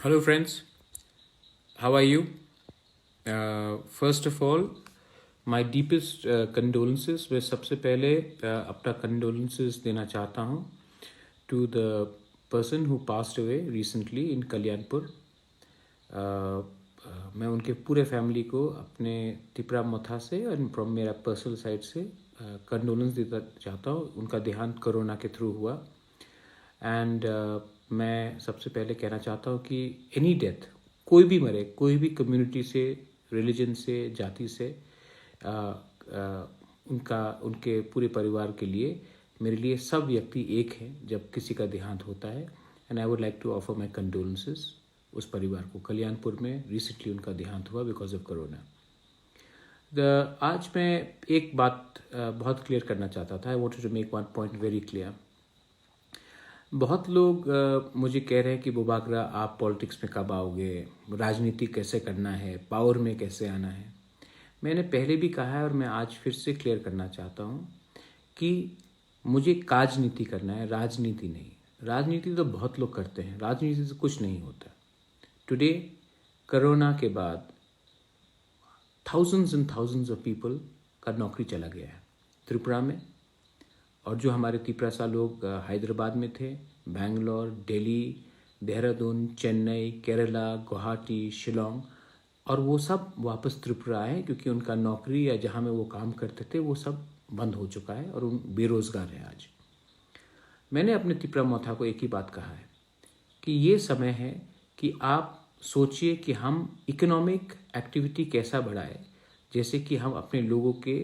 Hello, friends. How are you? First of all, my deepest condolences. मैं सबसे पहले अपना condolences देना चाहता हूँ to the person who passed away recently in Kalyanpur. मैं उनके पूरे फैमिली को अपने तिपरा मथा से और फ्रॉम मेरा पर्सनल साइड से कंडोलेंस देना चाहता हूँ. उनका देहांत कोरोना के थ्रू हुआ. एंड मैं सबसे पहले कहना चाहता हूँ कि एनी डेथ, कोई भी मरे, कोई भी कम्युनिटी से, रिलीजन से, जाति से, उनके पूरे परिवार के लिए, मेरे लिए सब व्यक्ति एक हैं जब किसी का देहांत होता है. And I would like to offer my condolences उस परिवार को. कल्याणपुर में रिसेंटली उनका देहांत हुआ बिकॉज ऑफ कोरोना. आज मैं एक बात बहुत क्लियर करना चाहता था. I wanted to make one point very clear. बहुत लोग मुझे कह रहे हैं कि बुबाकरा आप पॉलिटिक्स में कब आओगे, राजनीति कैसे करना है, पावर में कैसे आना है. मैंने पहले भी कहा है और मैं आज फिर से क्लियर करना चाहता हूँ कि मुझे काजनीति करना है, राजनीति नहीं. राजनीति तो बहुत लोग करते हैं, राजनीति से कुछ नहीं होता. टुडे कोरोना के बाद thousands and thousands of people का नौकरी चला गया है त्रिपुरा में. और जो हमारे तिपरासा लोग हैदराबाद में थे, बेंगलोर, दिल्ली, देहरादून, चेन्नई, केरला, गुवाहाटी, शिलोंग, और वो सब वापस त्रिपुरा आए क्योंकि उनका नौकरी या जहाँ में वो काम करते थे वो सब बंद हो चुका है और उन बेरोज़गार हैं आज. मैंने अपने तिपरा मोथा को एक ही बात कहा है कि ये समय है कि आप सोचिए कि हम इकोनॉमिक एक्टिविटी कैसा बढ़ाए, जैसे कि हम अपने लोगों के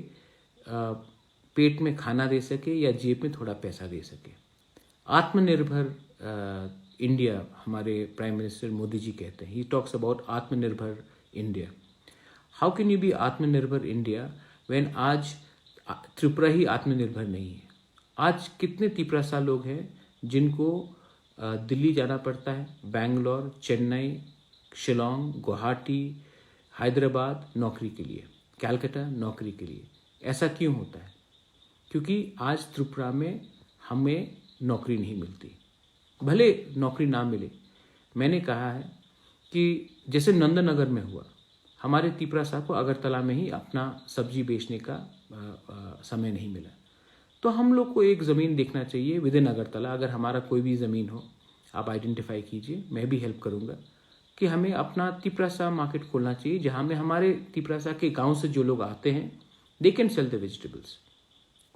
पेट में खाना दे सके या जेब में थोड़ा पैसा दे सके. आत्मनिर्भर इंडिया हमारे प्राइम मिनिस्टर मोदी जी कहते हैं. He talks about Atmanirbhar India. How can you be Atmanirbhar India when आज त्रिपुरा ही आत्मनिर्भर नहीं है. आज कितने तिपरासा लोग हैं जिनको दिल्ली जाना पड़ता है, बेंगलोर, चेन्नई, शिलोंग, गुवाहाटी, हैदराबाद नौकरी के लिए, कैलकाटा नौकरी के लिए. ऐसा क्यों होता है? क्योंकि आज त्रिपुरा में हमें नौकरी नहीं मिलती. भले नौकरी ना मिले, मैंने कहा है कि जैसे नंदनगर में हुआ, हमारे तिपरासा को अगरतला में ही अपना सब्जी बेचने का समय नहीं मिला. तो हम लोग को एक ज़मीन देखना चाहिए विद इन अगरतला. अगर हमारा कोई भी ज़मीन हो, आप आइडेंटिफाई कीजिए, मैं भी हेल्प करूँगा. कि हमें अपना तिपरासा मार्केट खोलना चाहिए जहाँ में हमारे तिपरासा के गांव से जो लोग आते हैं, they can sell the vegetables.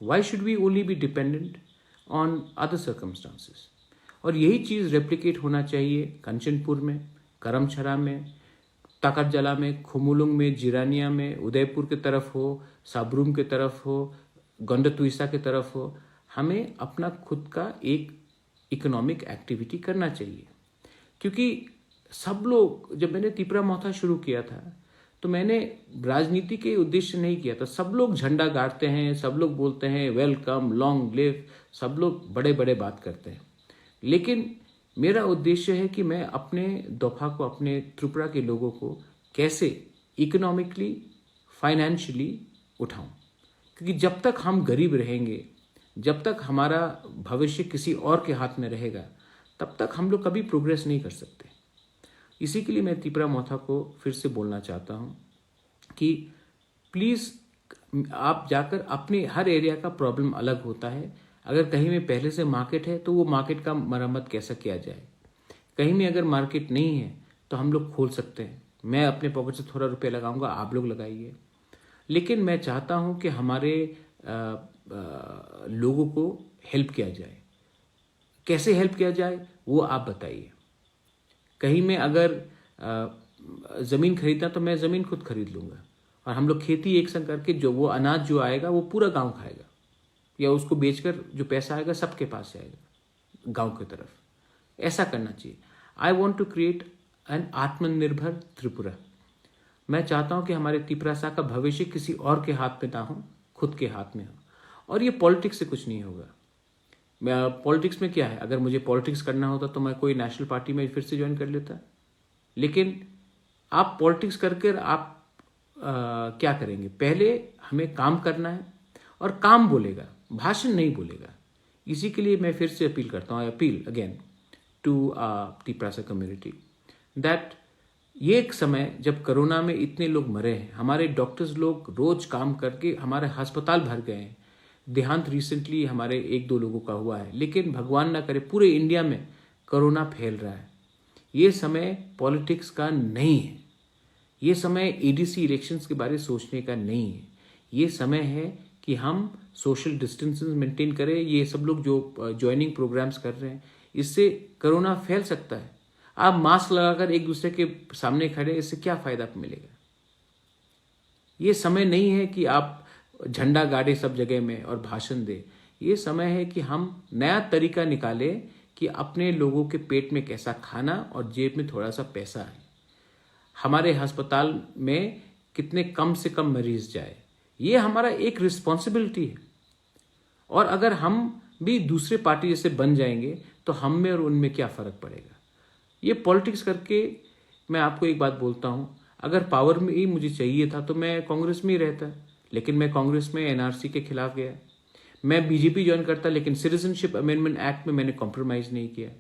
Why should we only be dependent on other circumstances? और यही चीज़ रेप्लिकेट होना चाहिए कंचनपुर में, करमछरा में, ताकतजला में, खुमुलुंग में, जिरानिया में, उदयपुर की तरफ हो, साबरूम की तरफ हो, गंडतुइसा की तरफ हो. हमें अपना खुद का एक इकोनॉमिक एक्टिविटी करना चाहिए. क्योंकि सब लोग, जब मैंने तिपरा मोथा शुरू किया था तो मैंने राजनीति के उद्देश्य नहीं किया था. सब लोग झंडा गाड़ते हैं, सब लोग बोलते हैं वेलकम, लॉन्ग लिव, सब लोग बड़े बड़े बात करते हैं. लेकिन मेरा उद्देश्य है कि मैं अपने दोफा को, अपने त्रिपुरा के लोगों को कैसे इकोनॉमिकली, फाइनेंशियली उठाऊं. क्योंकि जब तक हम गरीब रहेंगे, जब तक हमारा भविष्य किसी और के हाथ में रहेगा, तब तक हम लोग कभी प्रोग्रेस नहीं कर सकते. इसी के लिए मैं तिपरा मोथा को फिर से बोलना चाहता हूँ कि प्लीज़ आप जाकर, अपने हर एरिया का प्रॉब्लम अलग होता है. अगर कहीं में पहले से मार्केट है तो वो मार्केट का मरम्मत कैसा किया जाए. कहीं में अगर मार्केट नहीं है तो हम लोग खोल सकते हैं. मैं अपने पॉकेट से थोड़ा रुपया लगाऊंगा, आप लोग लगाइए. लेकिन मैं चाहता हूँ कि हमारे लोगों को हेल्प किया जाए. कैसे हेल्प किया जाए वो आप बताइए. कहीं में अगर ज़मीन खरीदना तो मैं ज़मीन खुद खरीद लूँगा और हम लोग खेती एक संग करके जो वो अनाज जो आएगा वो पूरा गांव खाएगा, या उसको बेचकर जो पैसा आएगा सबके पास आएगा गांव की तरफ. ऐसा करना चाहिए. I want to create an Atmanirbhar Tripura. मैं चाहता हूँ कि हमारे तिपरासा का भविष्य किसी और के हाथ में ना हो, खुद के हाथ में हो. और ये पॉलिटिक्स से कुछ नहीं होगा. पॉलिटिक्स में क्या है, अगर मुझे पॉलिटिक्स करना होता तो मैं कोई नेशनल पार्टी में फिर से ज्वाइन कर लेता. लेकिन आप पॉलिटिक्स करके आप क्या करेंगे? पहले हमें काम करना है और काम बोलेगा, भाषण नहीं बोलेगा. इसी के लिए मैं फिर से अपील करता हूँ. I appeal again to Tiprasa community that ये एक समय जब कोरोना में इतने लोग मरे हैं, हमारे डॉक्टर्स लोग रोज काम करके हमारे अस्पताल भर गए हैं। देहांत रिसेंटली हमारे 1-2 लोगों का हुआ है, लेकिन भगवान ना करे पूरे इंडिया में कोरोना फैल रहा है। ये समय पॉलिटिक्स का नहीं है, ये समय एडीसी इलेक्शंस के बारे में सोचने का नहीं है। ये समय है कि हम सोशल डिस्टेंसिंग मेंटेन करें। ये सब लोग जो ज्वाइनिंग प्रोग्राम्स कर रहे हैं, इससे कोरोना फैल सकता है। आप मास्क लगाकर एक दूसरे के सामने खड़े, इससे क्या फायदा मिलेगा? ये समय नहीं है कि आप झंडा गाड़े सब जगह में और भाषण दे। ये समय है कि हम नया तरीका निकालें कि अपने लोगों के पेट में कैसा खाना और जेब में थोड़ा सा पैसा है। हमारे अस्पताल में कितने कम से कम मरीज जाए, ये हमारा एक रिस्पॉन्सिबिलिटी है। और अगर हम भी दूसरे पार्टी जैसे बन जाएंगे तो हम में और उनमें क्या फ़र्क पड़ेगा? ये पॉलिटिक्स करके मैं आपको एक बात बोलता हूँ, अगर पावर में ही मुझे चाहिए था तो मैं कांग्रेस में ही रहता, लेकिन मैं कांग्रेस में एनआरसी के खिलाफ गया। मैं बीजेपी ज्वाइन करता, लेकिन सिटीजनशिप अमेंडमेंट एक्ट में मैंने कॉम्प्रोमाइज़ नहीं किया।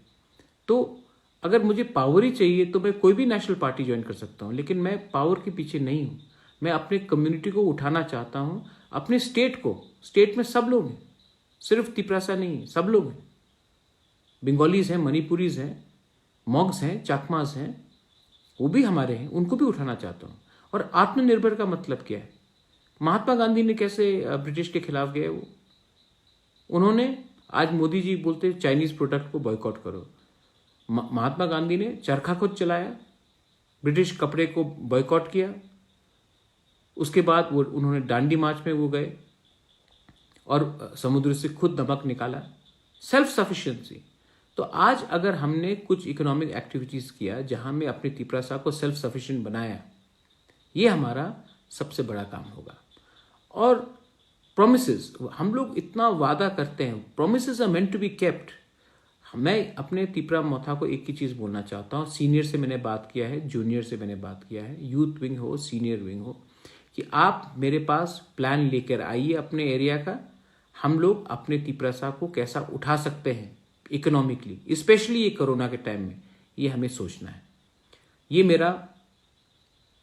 तो अगर मुझे पावर ही चाहिए तो मैं कोई भी नेशनल पार्टी ज्वाइन कर सकता हूँ, लेकिन मैं पावर के पीछे नहीं हूँ। मैं अपने कम्युनिटी को उठाना चाहता हूँ, अपने स्टेट को। स्टेट में सब लोग हैं, सिर्फ तिपरासा नहीं है, सब लोग हैं। बंगालीज हैं, मणिपुरीज हैं, मॉग्स हैं, चाकमास हैं, वो भी हमारे हैं, उनको भी उठाना चाहता हूँ। और आत्मनिर्भर का मतलब क्या है? महात्मा गांधी ने कैसे ब्रिटिश के खिलाफ गए? उन्होंने, आज मोदी जी बोलते चाइनीज प्रोडक्ट को बॉयकॉट करो, महात्मा गांधी ने चरखा खुद चलाया, ब्रिटिश कपड़े को बॉयकॉट किया। उसके बाद वो उन्होंने दांडी मार्च में वो गए और समुद्र से खुद नमक निकाला, सेल्फ सफिशिएंसी। तो आज अगर हमने कुछ इकोनॉमिक एक्टिविटीज किया जहां में अपने तिपरासा को सेल्फ सफिशिएंट बनाया, ये हमारा सबसे बड़ा काम होगा। और प्रोमिसेस, हम लोग इतना वादा करते हैं, promises are meant to be kept. मैं अपने तिपरा मोथा को एक ही चीज़ बोलना चाहता हूँ, सीनियर से मैंने बात किया है, जूनियर से मैंने बात किया है, यूथ विंग हो, सीनियर विंग हो, कि आप मेरे पास प्लान लेकर आइए अपने एरिया का। हम लोग अपने तिपरासा को कैसा उठा सकते हैं इकोनॉमिकली, स्पेशली ये कोरोना के टाइम में, ये हमें सोचना है। ये मेरा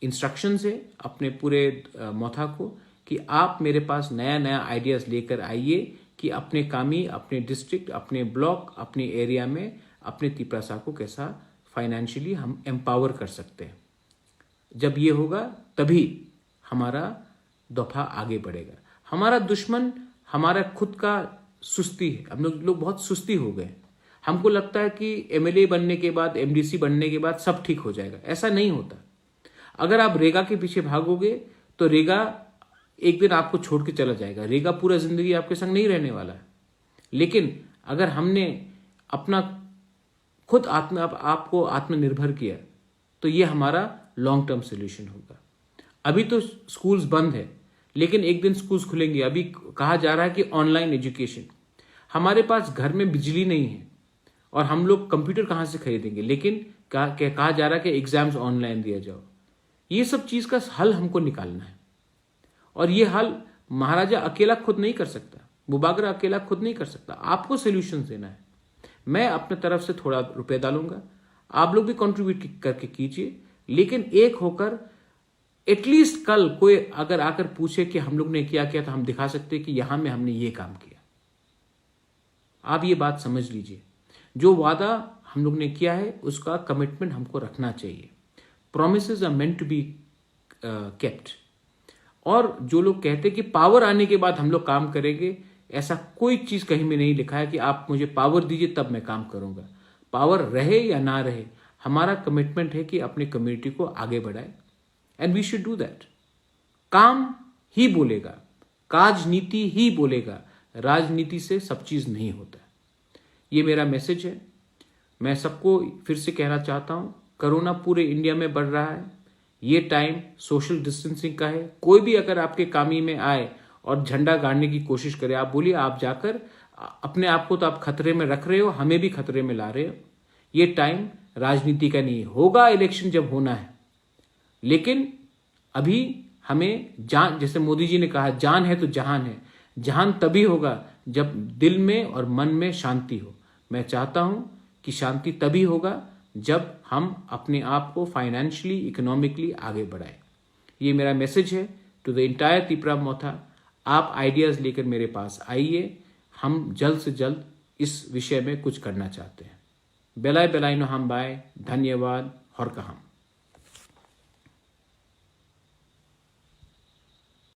इंस्ट्रक्शंस है अपने पूरे मोथा को कि आप मेरे पास नया नया आइडियाज़ लेकर आइए कि अपने कामी, अपने डिस्ट्रिक्ट, अपने ब्लॉक, अपने एरिया में अपने तिपरासा को कैसा फाइनेंशियली हम एम्पावर कर सकते हैं। जब ये होगा तभी हमारा दफा आगे बढ़ेगा। हमारा दुश्मन हमारा खुद का सुस्ती है। हम लोग बहुत सुस्ती हो गए। हमको लगता है कि एमएलए बनने के बाद, एमडीसी बनने के बाद सब ठीक हो जाएगा। ऐसा नहीं होता। अगर आप रेगा के पीछे भागोगे तो रेगा एक दिन आपको छोड़ के चला जाएगा। रेगा पूरा जिंदगी आपके संग नहीं रहने वाला है। लेकिन अगर हमने अपना खुद आपको आत्मनिर्भर किया तो ये हमारा लॉन्ग टर्म सोल्यूशन होगा। अभी तो स्कूल्स बंद है, लेकिन एक दिन स्कूल्स खुलेंगे। अभी कहा जा रहा है कि ऑनलाइन एजुकेशन। हमारे पास घर में बिजली नहीं है और हम लोग कंप्यूटर कहाँ से खरीदेंगे, लेकिन कहा जा रहा है कि एग्जाम्स ऑनलाइन दिया जाओ। ये सब चीज़ का हल हमको निकालना है। और ये हल महाराजा अकेला खुद नहीं कर सकता, बुबागरा अकेला खुद नहीं कर सकता। आपको सोल्यूशन देना है। मैं अपने तरफ से थोड़ा रुपए डालूंगा, आप लोग भी कंट्रीब्यूट करके कीजिए, लेकिन एक होकर एटलीस्ट कल कोई अगर आकर पूछे कि हम लोग ने क्या किया, तो हम दिखा सकते हैं कि यहां में हमने ये काम किया। आप ये बात समझ लीजिए, जो वादा हम लोग ने किया है उसका कमिटमेंट हमको रखना चाहिए। Promises are meant to be kept. और जो लोग कहते कि पावर आने के बाद हम लोग काम करेंगे, ऐसा कोई चीज कहीं में नहीं लिखा है कि आप मुझे पावर दीजिए तब मैं काम करूंगा। पावर रहे या ना रहे, हमारा कमिटमेंट है कि अपनी कम्युनिटी को आगे बढ़ाए, and we should do that. काम ही बोलेगा, राजनीति ही बोलेगा, राजनीति से सब चीज नहीं होता। ये मेरा मैसेज है। मैं सबको फिर से कहना चाहता हूं, कोरोना पूरे इंडिया में बढ़ रहा है। ये टाइम सोशल डिस्टेंसिंग का है। कोई भी अगर आपके कामी में आए और झंडा गाड़ने की कोशिश करे, आप बोलिए, आप जाकर अपने आप को तो आप खतरे में रख रहे हो, हमें भी खतरे में ला रहे हो। ये टाइम राजनीति का नहीं होगा, इलेक्शन जब होना है। लेकिन अभी हमें जान, जैसे मोदी जी ने कहा, जान है तो जहान है। जहान तभी होगा जब दिल में और मन में शांति हो। मैं चाहता हूं कि शांति तभी होगा जब हम अपने आप को फाइनेंशियली इकोनॉमिकली आगे बढ़ाएं। ये मेरा मैसेज है टू द इंटायर त्रिपुरा मोथा। आप आइडियाज़ लेकर मेरे पास आइए, हम जल्द से जल्द इस विषय में कुछ करना चाहते हैं। बेलाय बेलाय नो हम बाय। धन्यवाद। हर कहम।